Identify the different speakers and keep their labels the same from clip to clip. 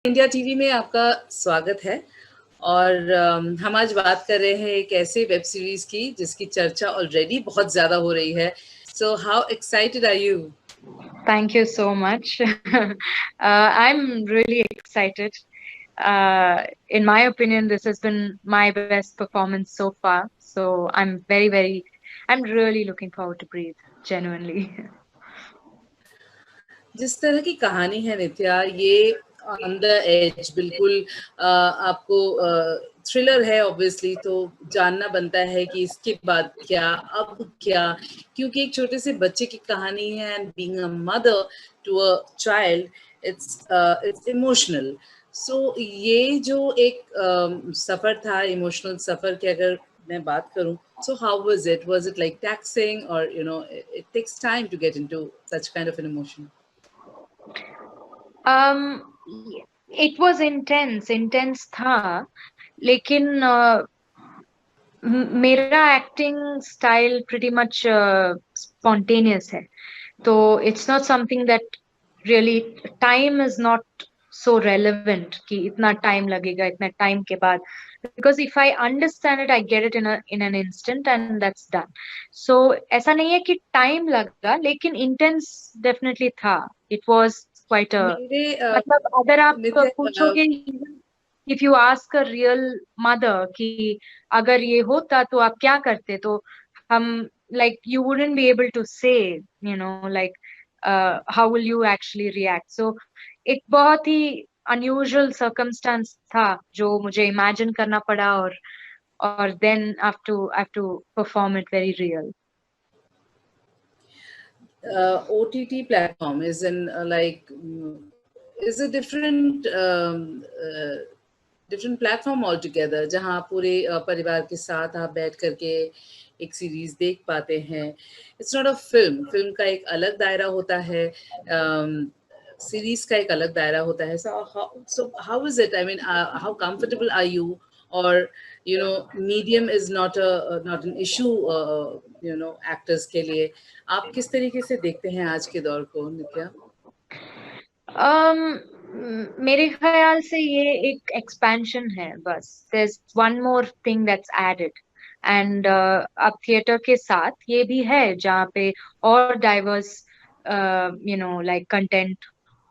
Speaker 1: India TV में आपका स्वागत है और हम आज बात कर रहे हैं एक ऐसे वेब सीरीज की जिसकी चर्चा ऑलरेडी बहुत ज्यादा हो रही है. So how excited are you?
Speaker 2: Thank you so much. I'm really excited. In my opinion, this has been my best performance so far. So I'm really looking forward to Breathe, genuinely.
Speaker 1: जिस तरह की कहानी है नित्या, ये on the age बिल्कुल आपको thriller है obviously, तो जानना बनता है कि इसके बाद क्या, अब क्या, क्योंकि एक छोटे से बच्चे की कहानी है and being a mother to a child, it's emotional. So ये जो एक सफर था, इमोशनल सफर की अगर मैं बात करूं, so how was it like taxing, or it takes time to get into such kind of an emotion?
Speaker 2: It was intense था, लेकिन मेरा acting style pretty much spontaneous है. तो it's not something that really time is not so relevant कि इतना time लगेगा इतना time के बाद, because if I understand it I get it in an instant and that's done. So ऐसा नहीं है कि time लगा, लेकिन intense definitely था. It was quite a,
Speaker 1: मेरे
Speaker 2: मतलब अगर आप
Speaker 1: नित्य,
Speaker 2: पूछोगे, if you ask a real mother कि अगर ये होता तो आप क्या करते, तो हम, like, you wouldn't be able to say, like, how will you actually react. So एक बहुत ही unusual circumstance था जो मुझे imagine करना पड़ा, और then I have to perform it very real.
Speaker 1: OTT platform is in is a different platform altogether, जहाँ पूरे परिवार के साथ आप बैठ करके एक सीरीज देख पाते हैं. इट्स नॉट अ फिल्म का एक अलग दायरा होता है, सीरीज का एक अलग दायरा होता है. So how is it, I mean, how comfortable are you, or medium is not an issue, actors के लिए. आप किस तरीके से देखते हैं आज के दौर को, नित्या?
Speaker 2: मेरे ख्याल से ये एक एक्सपेंशन है बस. there's one more thing that's added, and अब थिएटर के साथ ये भी है जहाँ पे और डाइवर्स लाइक कंटेंट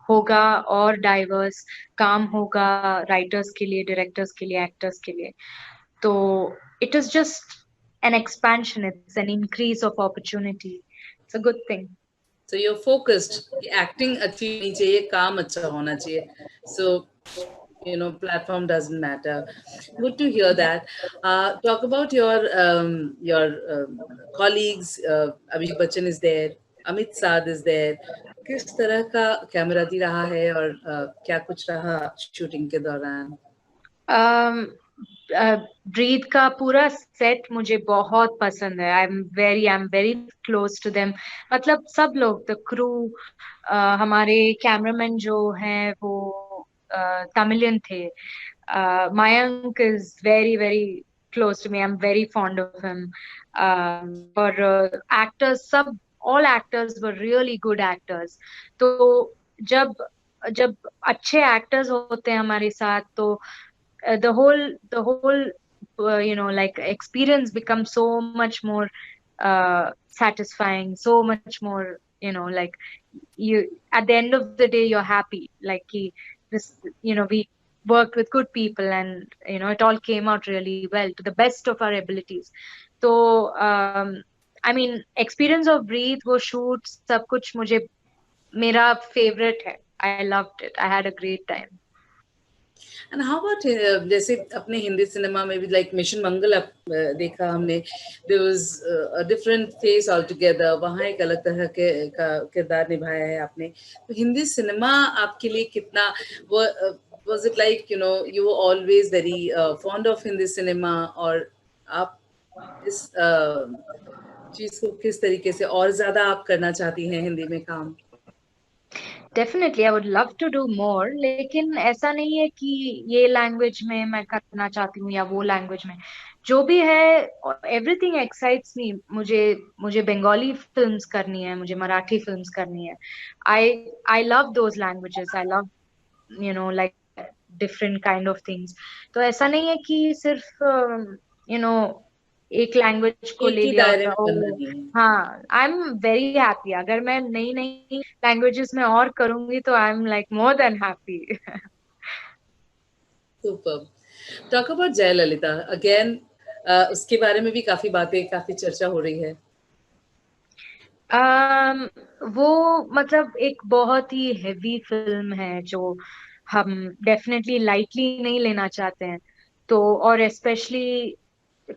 Speaker 2: होगा, और डाइवर्स काम होगा, राइटर्स के लिए, डायरेक्टर्स के लिए, एक्टर्स के लिए. तो it is just an expansion, it's an increase of opportunity. It's a good thing.
Speaker 1: So you're focused कि एक्टिंग अच्छी होनी चाहिए, काम अच्छा होना चाहिए. So platform doesn't matter. Good to hear that. Talk about your colleagues. Abhishek Bachchan is there, Amit Saad is there. किस तरह का कैमराती रहा है, और क्या कुछ रहा शूटिंग के दौरान?
Speaker 2: ब्रीथ का पूरा सेट मुझे बहुत पसंद है. I am very close to them. मतलब सब लोग, द क्रू, हमारे कैमरामैन जो हैं वो तमिलियन थे. Mayank is very very close to me. I am very fond of him. और एक्टर्स सब, all actors were really good actors. तो जब जब अच्छे एक्टर्स होते हैं हमारे साथ, तो the whole like experience becomes so much more satisfying, so much more, like, you, at the end of the day you're happy, like this, we worked with good people, and it all came out really well to the best of our abilities. So I mean, experience of Breathe, वो shoot सब कुछ मुझे, मेरा favorite है. I loved it. I had a great time.
Speaker 1: And how about, जैसे अपने Hindi cinema में भी लाइक मिशन मंगल देखा हमने, there was a different phase altogether. वहाँ एक अलग तरह के का किरदार निभाया है आपने. तो हिंदी सिनेमा आपके लिए कितना वो, was it like you were always very fond of Hindi cinema, और आप इस चीज को किस तरीके से और ज्यादा आप करना चाहती हैं हिंदी में काम?
Speaker 2: Definitely I would love to do more, लेकिन ऐसा नहीं है कि ये लैंग्वेज में मैं करना चाहती हूँ या वो लैंग्वेज में. जो भी है, एवरीथिंग एक्साइट्स मी. मुझे मुझे बंगाली फिल्म्स करनी है, मुझे मराठी फिल्म्स करनी है. I I love those languages. I love, like, different kind of things. तो ऐसा नहीं है कि सिर्फ you know एक लैंग्वेज को
Speaker 1: एक
Speaker 2: ले
Speaker 1: ही
Speaker 2: लिया और
Speaker 1: डायरेक्ट बनना नहीं है।
Speaker 2: हाँ, आई एम वेरी हैप्पी। अगर मैं नई नई लैंग्वेजेस में और करूंगी तो I am like more than happy.
Speaker 1: Super. Talk about Jayalalithaa again, उसके बारे में भी काफी बातें, काफी चर्चा हो रही है।
Speaker 2: um, वो मतलब एक बहुत ही हेवी फिल्म है जो हम डेफिनेटली लाइटली नहीं लेना चाहते हैं। तो और स्पेशली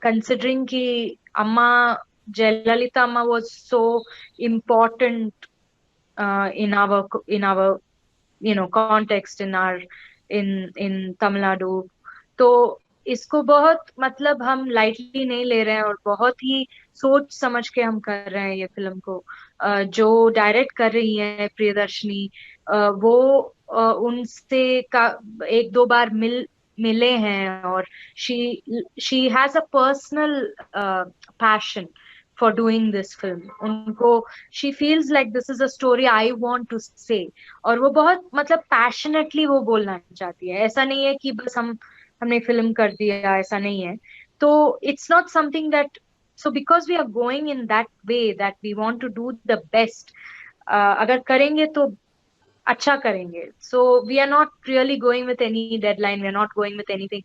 Speaker 2: कंसिडरिंग कि अम्मा, जयललिता अम्मा was so important in our context in Tamil Nadu। तो इसको बहुत मतलब हम लाइटली नहीं ले रहे हैं और बहुत ही सोच समझ के हम कर रहे हैं ये फिल्म को। जो डायरेक्ट कर रही है प्रियदर्शनी, वो उनसे का एक दो बार मिले हैं और she has a personal passion for doing this film। उनको she feels like this is a story I want to say। और वो बहुत मतलब पैशनेटली वो बोलना चाहती है। ऐसा नहीं है कि बस हमने फिल्म कर दिया, ऐसा नहीं है। तो it's not something that, so because we are going in that way that we want to do the best, अगर करेंगे तो अच्छा करेंगे। So we are not really going with any deadline, we are not going with anything।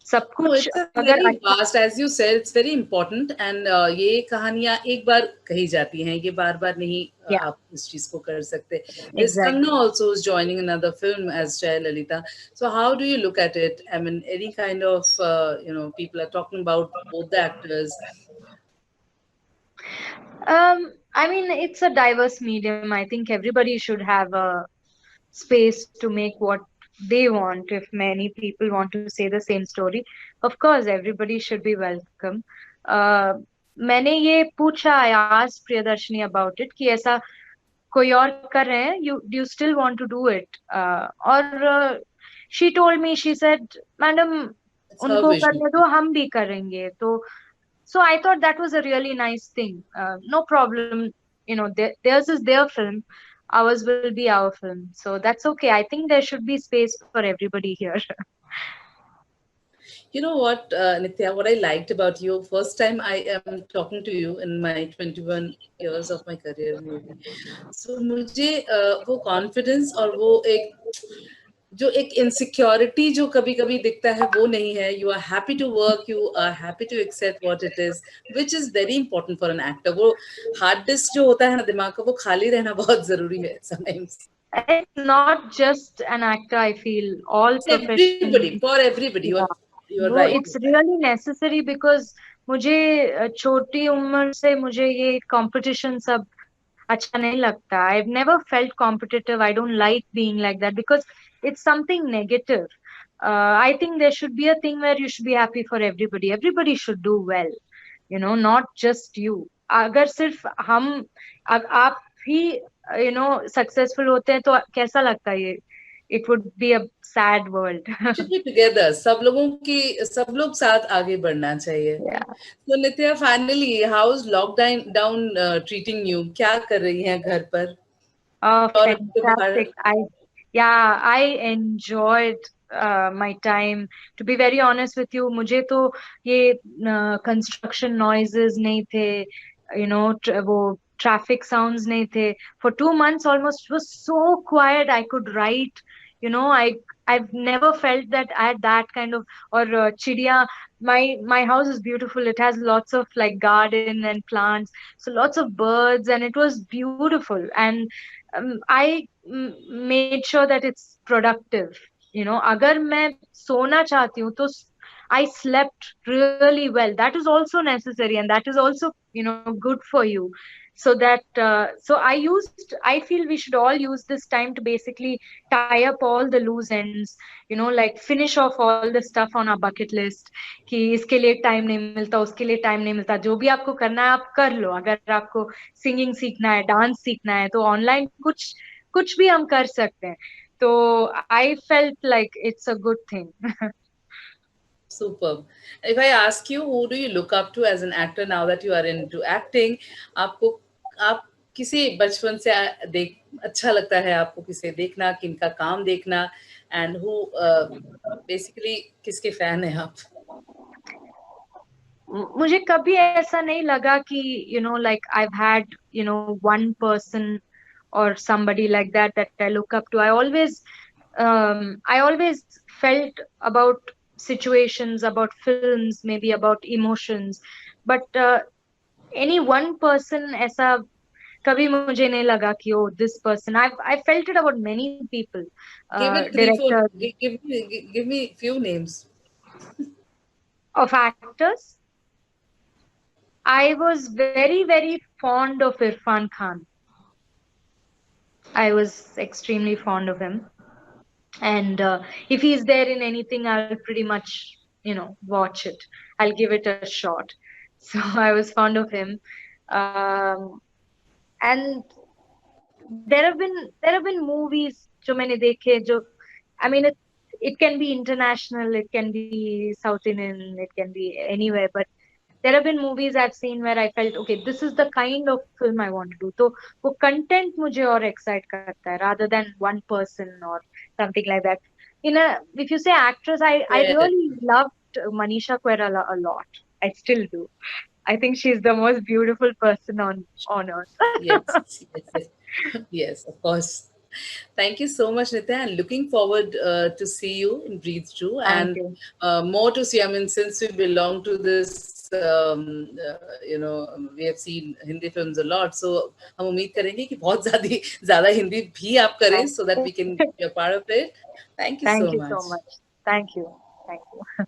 Speaker 2: सब
Speaker 1: No,
Speaker 2: कुछ
Speaker 1: it's a
Speaker 2: अगर
Speaker 1: very
Speaker 2: अच्छा।
Speaker 1: vast, as you said, it's very important and ये कहानियां एक बार कही जाती हैं, ये बार बार नहीं
Speaker 2: Yeah,
Speaker 1: आप इस चीज को कर सकते। There's
Speaker 2: exactly।
Speaker 1: Kangna also is joining another film as Jayalalitha. So how do you look at it? I mean, any kind of people are talking about both the actors.
Speaker 2: I mean, it's a diverse medium. I think everybody should have a space to make what they want. If many people want to say the same story, of course, everybody should be welcome। Uh, मैंने ये पूछा, I asked Priyadarshini about it कि ऐसा कोई और कर रहे हैं, you still want to do it? और she told me, she said, madam
Speaker 1: It's her
Speaker 2: उनको
Speaker 1: vision.
Speaker 2: करने दो, हम भी करेंगे। तो so I thought that was a really nice thing। No problem, theirs is their film, ours will be our film, so that's okay। I think there should be space for everybody here।
Speaker 1: You know what, Nitya, what I liked about you, first time I am talking to you in my 21 years of my career maybe. So मुझे वो confidence और वो एक जो एक insecurity जो कभी कभी दिखता है वो नहीं है। You are happy to work, you are happy to accept what it is, which is very important for an actor. वो हार्ड डिस्क जो होता है ना दिमाग का, वो खाली रहना बहुत जरूरी है sometimes.
Speaker 2: It's not just an actor, I feel all
Speaker 1: everybody,
Speaker 2: professions।
Speaker 1: For everybody,
Speaker 2: Yeah,
Speaker 1: you are
Speaker 2: वो
Speaker 1: right.
Speaker 2: it's really necessary because मुझे छोटी उम्र से मुझे ये competition सब अच्छा नहीं लगता। I've never felt competitive, I don't like being like that because it's something negative। I think there should be a thing where you should be happy for everybody should do well, not just you। अगर सिर्फ आप ही successful होते हैं तो कैसा लगता है ये? It would be a sad world.
Speaker 1: should be together, सब लोगों की, सब लोग साथ आगे बढ़ना चाहिए। तो Nitya, finally how is lockdown down treating you? क्या कर रही हैं घर पर? और आपके बाहर
Speaker 2: Fantastic। I enjoyed my time, to be very honest with you। मुझे तो ये construction noises नहीं थे, वो traffic sounds नहीं थे। For 2 months almost, it was so quiet, I could write, I've never felt that I had that kind of, or chidiya, my house is beautiful, it has lots of like garden and plants, so lots of birds, and it was beautiful। And I made sure that it's productive। अगर मैं सोना चाहती हूँ तो I slept really well। That is also necessary and that is also good for you। So that I feel we should all use this time to basically tie up all the loose ends, like finish off all the stuff on our bucket list कि इसके लिए time नहीं मिलता, उसके लिए time नहीं मिलता। जो भी आपको करना है आप कर लो। अगर आपको सिंगिंग सीखना है, डांस सीखना है, तो ऑनलाइन कुछ कुछ भी हम कर सकते हैं। तो I felt like it's a good thing.
Speaker 1: Superb. If I ask you, who do you look up to as an actor now that you are into acting? आपको, आप किसी बचपन से देख अच्छा लगता है आपको किसे देखना, किनका काम देखना? and who basically किसके fan हैं आप?
Speaker 2: मुझे कभी ऐसा नहीं लगा कि like I've had one person or somebody like that I look up to. I always felt about situations, about films, maybe about emotions, but any one person ऐसा कभी मुझे नहीं लगा कि oh this person. I felt it about many people,
Speaker 1: Give it three, four.
Speaker 2: directors,
Speaker 1: Give me few names.
Speaker 2: of actors. I was very, very fond of Irfan Khan. I was extremely fond of him. And if he's there in anything, I'll pretty much, watch it. I'll give it a shot. So I was fond of him. And there have been movies जो मैंने देखे जो, I mean, it can be international, it can be South Indian, it can be anywhere, but there have been movies I've seen where I felt, okay, this is the kind of film I want to do. तो वो content मुझे और excite करता है rather than one person or something like that. If you say actress, I
Speaker 1: Yeah.
Speaker 2: really loved Manisha Koirala a lot. I still do. I think she's the most beautiful person on earth.
Speaker 1: Yes, yes, yes, of course. Thank you so much, Nitya, and looking forward to see you in Breathe True,
Speaker 2: Thank
Speaker 1: and
Speaker 2: you.
Speaker 1: more to see. I mean, since we belong to this, we have seen Hindi films a lot, so हम उम्मीद करेंगे कि बहुत ज़्यादा हिंदी भी आप करें, so that we can be a part of it. Thank you
Speaker 2: Thank
Speaker 1: so
Speaker 2: you so
Speaker 1: much.
Speaker 2: much. Thank you. Thank you.